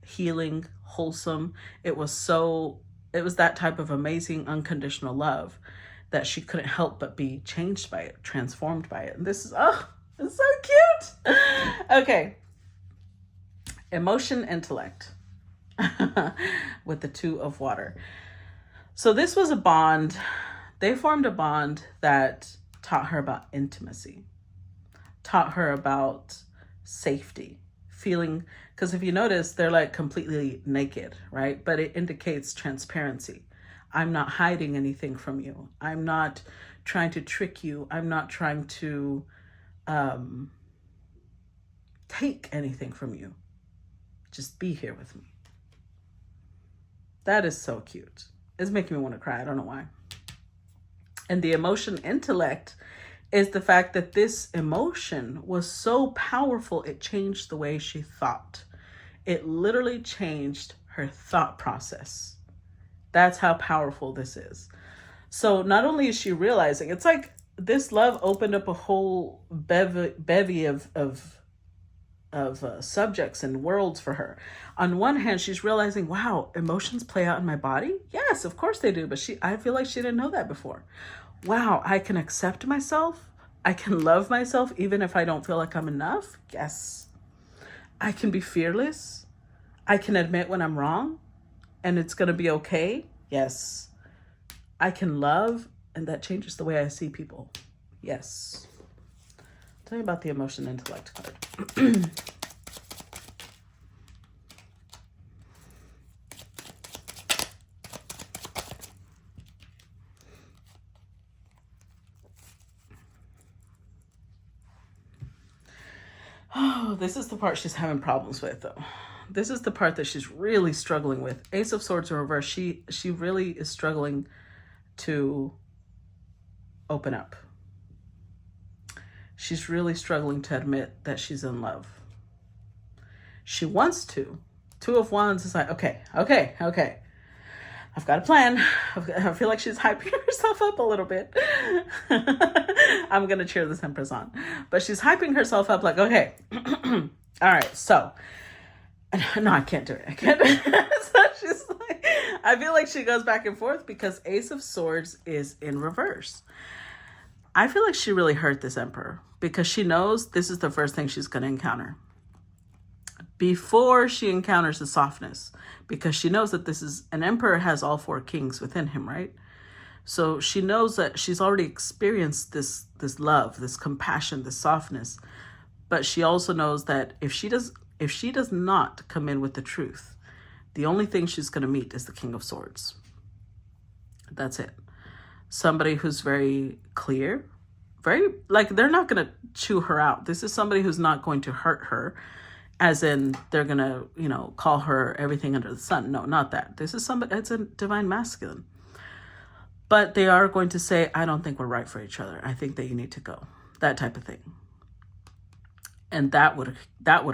[SPEAKER 1] healing, wholesome. It was that type of amazing, unconditional love that she couldn't help but be changed by it, transformed by it. And this is, it's so cute. Okay. Emotion, intellect with the 2 of water. So this was a bond. They formed a bond that taught her about intimacy, taught her about safety, feeling, because if you notice, they're like completely naked, right? But it indicates transparency. I'm not hiding anything from you. I'm not trying to trick you. I'm not trying to take anything from you. Just be here with me. That is so cute. It's making me want to cry. I don't know why. And the emotion intellect is the fact that this emotion was so powerful, it changed the way she thought. It literally changed her thought process. That's how powerful this is. So not only is she realizing, it's like this love opened up a whole bevy of subjects and worlds for her. On one hand, she's realizing, wow, emotions play out in my body? Yes, of course they do. But I feel like she didn't know that before. Wow, I can accept myself. I can love myself even if I don't feel like I'm enough. Yes. I can be fearless. I can admit when I'm wrong and it's going to be okay. Yes. I can love, and that changes the way I see people. Yes. Tell me about the emotion intellect card. Oh, this is the part she's having problems with, though. This is the part that she's really struggling with. Ace of Swords in reverse. She really is struggling to open up. She's really struggling to admit that she's in love. She wants to. Two of Wands is like, okay. I've got a plan. I feel like she's hyping herself up a little bit. I'm going to cheer this Empress on. But she's hyping herself up like, okay. All right, so. No, I can't do it. I can't. So she's like, I feel like she goes back and forth because Ace of Swords is in reverse. I feel like she really hurt this Emperor because she knows this is the first thing she's going to encounter. Before she encounters the softness, because she knows that this is an Emperor has all 4 kings within him, right? So she knows that she's already experienced this love, this compassion, this softness. But she also knows that if she does not come in with the truth, the only thing she's going to meet is the King of Swords. That's it. Somebody who's very clear, very, like, they're not going to chew her out. This is somebody who's not going to hurt her, as in they're going to, call her everything under the sun. No, not that. This is somebody, it's a divine masculine. But they are going to say, I don't think we're right for each other. I think that you need to go. That type of thing. And that would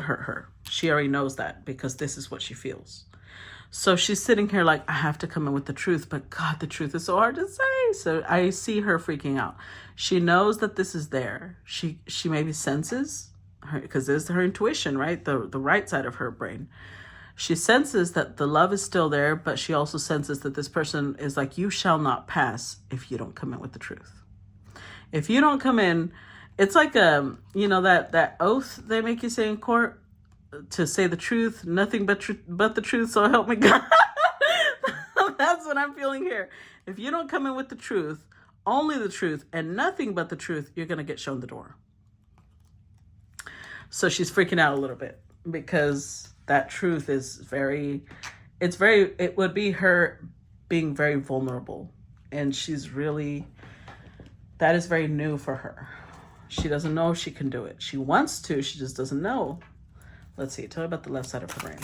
[SPEAKER 1] hurt her. She already knows that because this is what she feels. So she's sitting here like, I have to come in with the truth, but God, the truth is so hard to say. So I see her freaking out. She knows that this is there. She maybe senses her, because there's her intuition, right? The right side of her brain. She senses that the love is still there, but she also senses that this person is like, you shall not pass if you don't come in with the truth. If you don't come in, it's like that oath they make you say in court to say the truth, nothing but the truth, so help me God. That's what I'm feeling here. If you don't come in with the truth, only the truth, and nothing but the truth, you're going to get shown the door. So she's freaking out a little bit because that truth is it would be her being very vulnerable. And that is very new for her. She doesn't know if she can do it. She wants to, she just doesn't know. Let's see, tell me about the left side of her brain.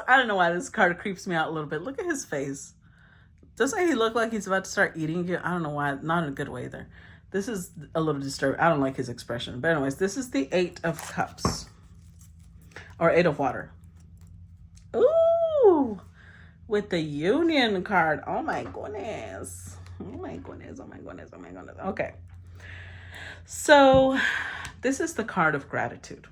[SPEAKER 1] I don't know why this card creeps me out a little bit. Look at his face. Doesn't he look like he's about to start eating you? I don't know why. Not in a good way there. This is a little disturbing. I don't like his expression. But anyways, this is the 8 of Cups. Or 8 of Water. Ooh! With the Union card. Oh my goodness. Oh my goodness. Oh my goodness. Oh my goodness. Okay. So this is the card of gratitude.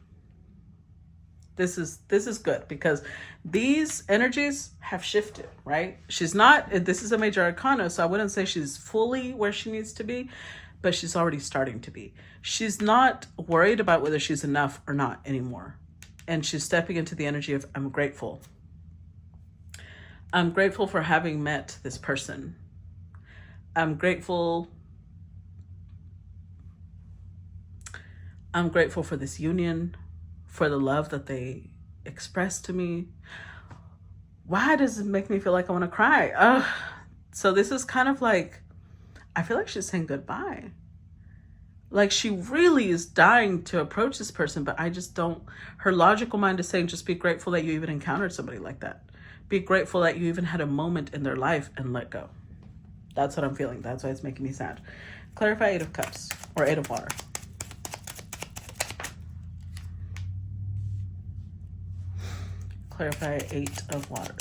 [SPEAKER 1] This is good because these energies have shifted, right? This is a major arcana, so I wouldn't say she's fully where she needs to be, but she's already starting to be. She's not worried about whether she's enough or not anymore. And she's stepping into the energy of, I'm grateful. I'm grateful for having met this person. I'm grateful for this union, for the love that they expressed to me. Why does it make me feel like I want to cry? So this is kind of like, I feel like she's saying goodbye. Like she really is dying to approach this person, but I just don't. Her logical mind is saying, just be grateful that you even encountered somebody like that. Be grateful that you even had a moment in their life and let go. That's what I'm feeling. That's why it's making me sad. Clarify 8 of Cups or 8 of Water. Clarify 8 of Water.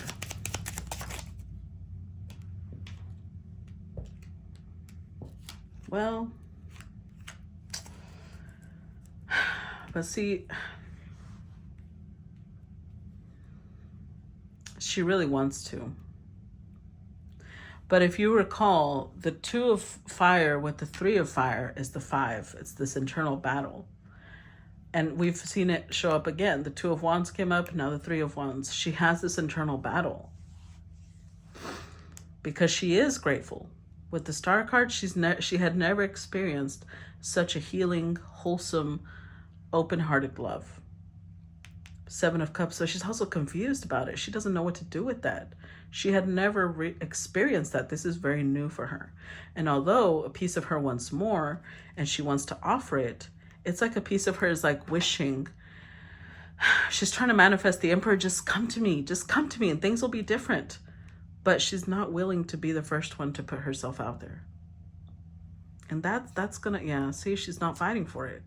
[SPEAKER 1] Well, but see, she really wants to. But if you recall, the 2 of Fire with the 3 of Fire is the 5. It's this internal battle. And we've seen it show up again. The 2 of Wands came up, now the 3 of Wands. She has this internal battle. because she is grateful. With the Star card, she had never experienced such a healing, wholesome, open-hearted love. Seven of Cups, so she's also confused about it. She doesn't know what to do with that. She had never experienced that. This is very new for her. And although a piece of her wants more and she wants to offer it, it's like a piece of her is like wishing, she's trying to manifest the Emperor, just come to me and things will be different. But she's not willing to be the first one to put herself out there. And that's gonna, yeah, see, she's not fighting for it.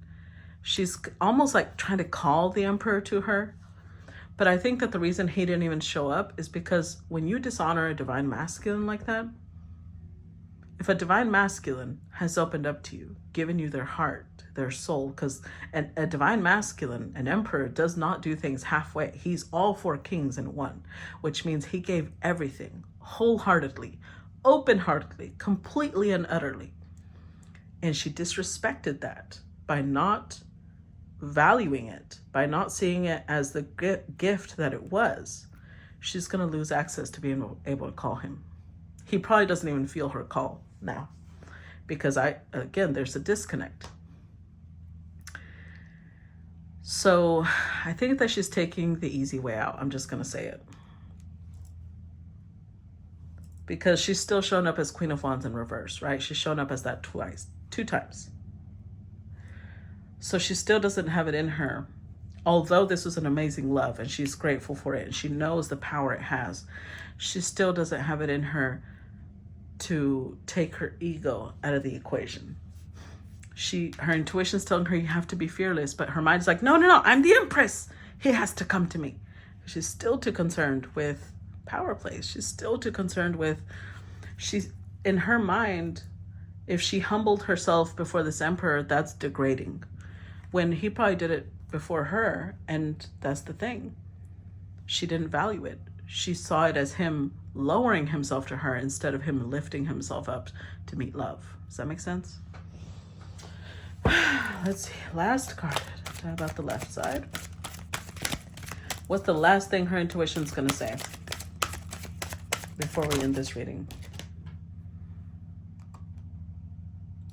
[SPEAKER 1] She's almost like trying to call the Emperor to her. But I think that the reason he didn't even show up is because when you dishonor a divine masculine like that, if a divine masculine has opened up to you, given you their heart, their soul, because a divine masculine, an emperor, does not do things halfway. He's all four kings in one, which means he gave everything wholeheartedly, open-heartedly, completely and utterly. And she disrespected that by not valuing it, by not seeing it as the gift that it was. She's going to lose access to being able to call him. He probably doesn't even feel her call now, because again, there's a disconnect. So I think that she's taking the easy way out. I'm just going to say it. Because she's still showing up as Queen of Wands in reverse, right? She's shown up as that two times. So she still doesn't have it in her. Although this was an amazing love and she's grateful for it and she knows the power it has, she still doesn't have it in her to take her ego out of the equation. Her intuition's telling her you have to be fearless, but her mind's like, no, I'm the Empress. He has to come to me. She's still too concerned with power plays. She's still too concerned with, she's in her mind, if she humbled herself before this Emperor, that's degrading. When he probably did it before her, and that's the thing. She didn't value it. She saw it as him lowering himself to her instead of him lifting himself up to meet love. Does that make sense? Let's see. Last card. Talk about the left side. What's the last thing her intuition's going to say before we end this reading?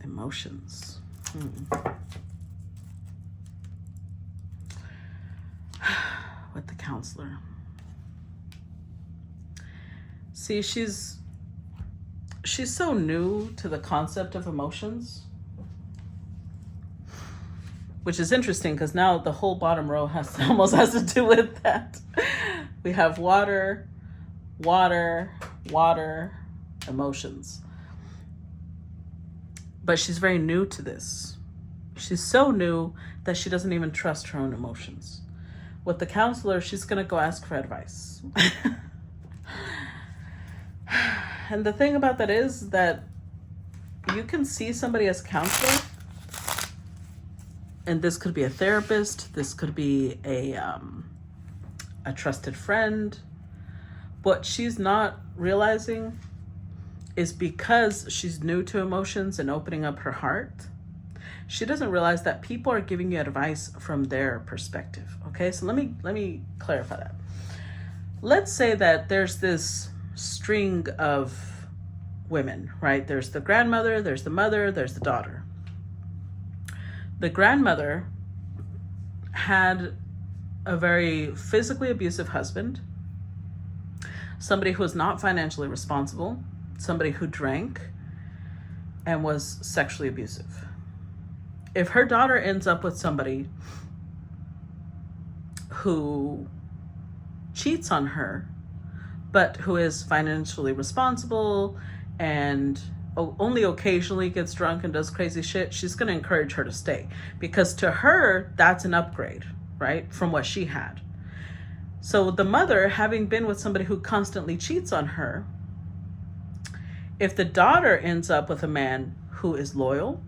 [SPEAKER 1] Emotions. With the counselor. See, she's so new to the concept of emotions, which is interesting because now the whole bottom row almost has to do with that. We have water, emotions. But she's very new to this. She's so new that she doesn't even trust her own emotions. With the counselor, she's going to go ask for advice. And the thing about that is that you can see somebody as counselor, and this could be a therapist, this could be a trusted friend. What she's not realizing is because she's new to emotions and opening up her heart, she doesn't realize that people are giving you advice from their perspective. Okay, so let me clarify that. Let's say that there's this string of women, right? There's the grandmother, there's the mother, there's the daughter. The grandmother had a very physically abusive husband, somebody who was not financially responsible, somebody who drank and was sexually abusive. If her daughter ends up with somebody who cheats on her, but who is financially responsible and only occasionally gets drunk and does crazy shit, she's going to encourage her to stay. Because to her, that's an upgrade, right? From what she had. So the mother, having been with somebody who constantly cheats on her, if the daughter ends up with a man who is loyal,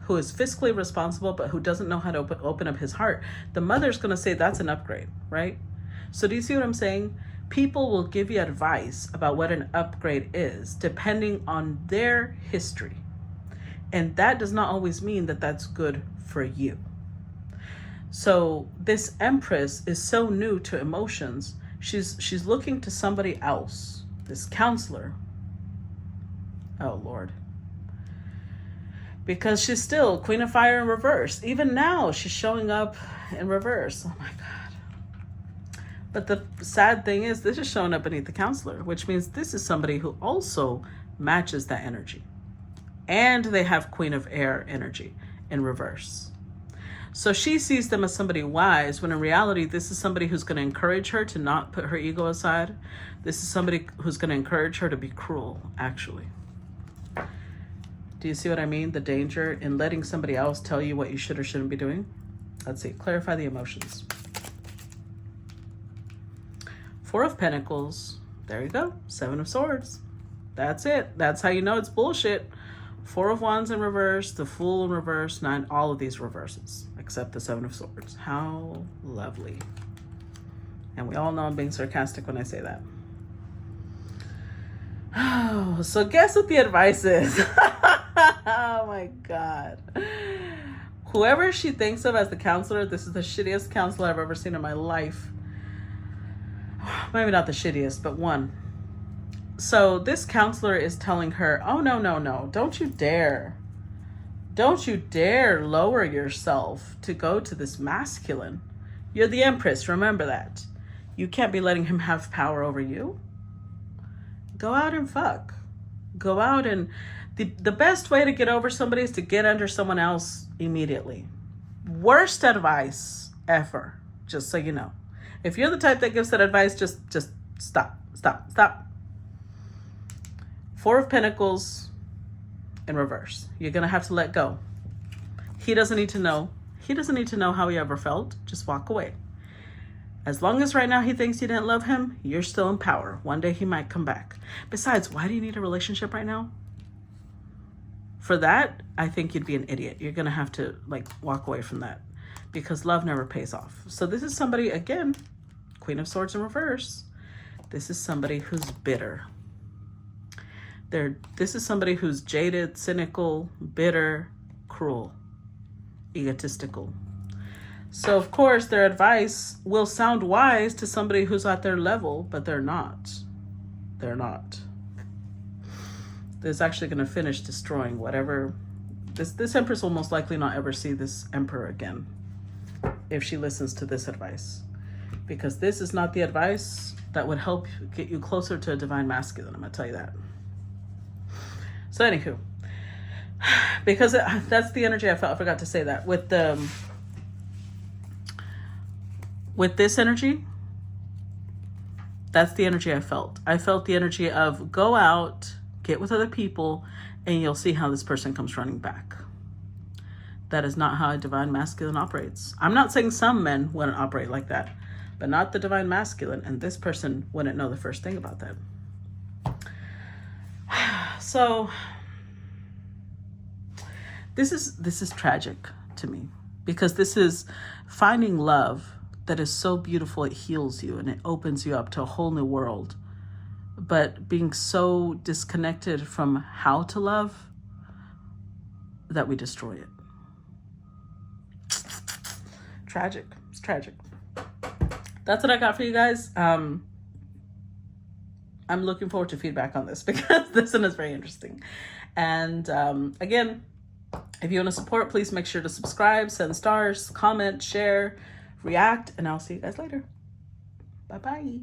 [SPEAKER 1] who is fiscally responsible, but who doesn't know how to open up his heart, the mother's going to say that's an upgrade, right? So do you see what I'm saying? People will give you advice about what an upgrade is depending on their history. And that does not always mean that that's good for you. So this Empress is so new to emotions. She's looking to somebody else, this counselor, Oh, Lord. Because she's still Queen of Fire in reverse. Even now, she's showing up in reverse. Oh, my God. But the sad thing is, this is showing up beneath the counselor, which means this is somebody who also matches that energy. And they have Queen of Air energy in reverse. So she sees them as somebody wise, when in reality, this is somebody who's going to encourage her to not put her ego aside. This is somebody who's going to encourage her to be cruel, actually. Do you see what I mean? The danger in letting somebody else tell you what you should or shouldn't be doing. Let's see. Clarify the emotions. Four of Pentacles. There you go. Seven of Swords. That's it. That's how you know it's bullshit. Four of Wands in reverse. The Fool in reverse. Nine. All of these reverses. Except the Seven of Swords. How lovely. And we all know I'm being sarcastic when I say that. Oh, so guess what the advice is? Oh my God. Whoever she thinks of as the counselor, this is the shittiest counselor I've ever seen in my life. Maybe not the shittiest, but one. So this counselor is telling her, oh, no. Don't you dare. Don't you dare lower yourself to go to this masculine. You're the Empress. Remember that. You can't be letting him have power over you. Go out and fuck. Go out and... The best way to get over somebody is to get under someone else immediately. Worst advice ever, just so you know. If you're the type that gives that advice, just stop. Four of Pentacles in reverse. You're going to have to let go. He doesn't need to know. He doesn't need to know how he ever felt. Just walk away. As long as right now he thinks you didn't love him, you're still in power. One day he might come back. Besides, why do you need a relationship right now? For that, I think you'd be an idiot. You're going to have to walk away from that because love never pays off. So this is somebody, again, Queen of Swords in reverse. This is somebody who's bitter. This is somebody who's jaded, cynical, bitter, cruel, egotistical. So, of course, their advice will sound wise to somebody who's at their level, but they're not. They're not. This is actually going to finish destroying whatever... This Empress will most likely not ever see this Emperor again if she listens to this advice. Because this is not the advice that would help get you closer to a divine masculine. I'm going to tell you that. So, anywho. Because that's the energy I felt. I forgot to say that. With this energy, that's the energy I felt. I felt the energy of go out, get with other people, and you'll see how this person comes running back. That is not how a divine masculine operates. I'm not saying some men wouldn't operate like that, but not the divine masculine, and this person wouldn't know the first thing about that. So this is tragic to me, because this is finding love that is so beautiful it heals you and it opens you up to a whole new world. But being so disconnected from how to love that we destroy it. Tragic. It's tragic. That's what I got for you guys. I'm looking forward to feedback on this because this one is very interesting. And again, if you want to support, please make sure to subscribe, send stars, comment, share, react, and I'll see you guys later. Bye-bye.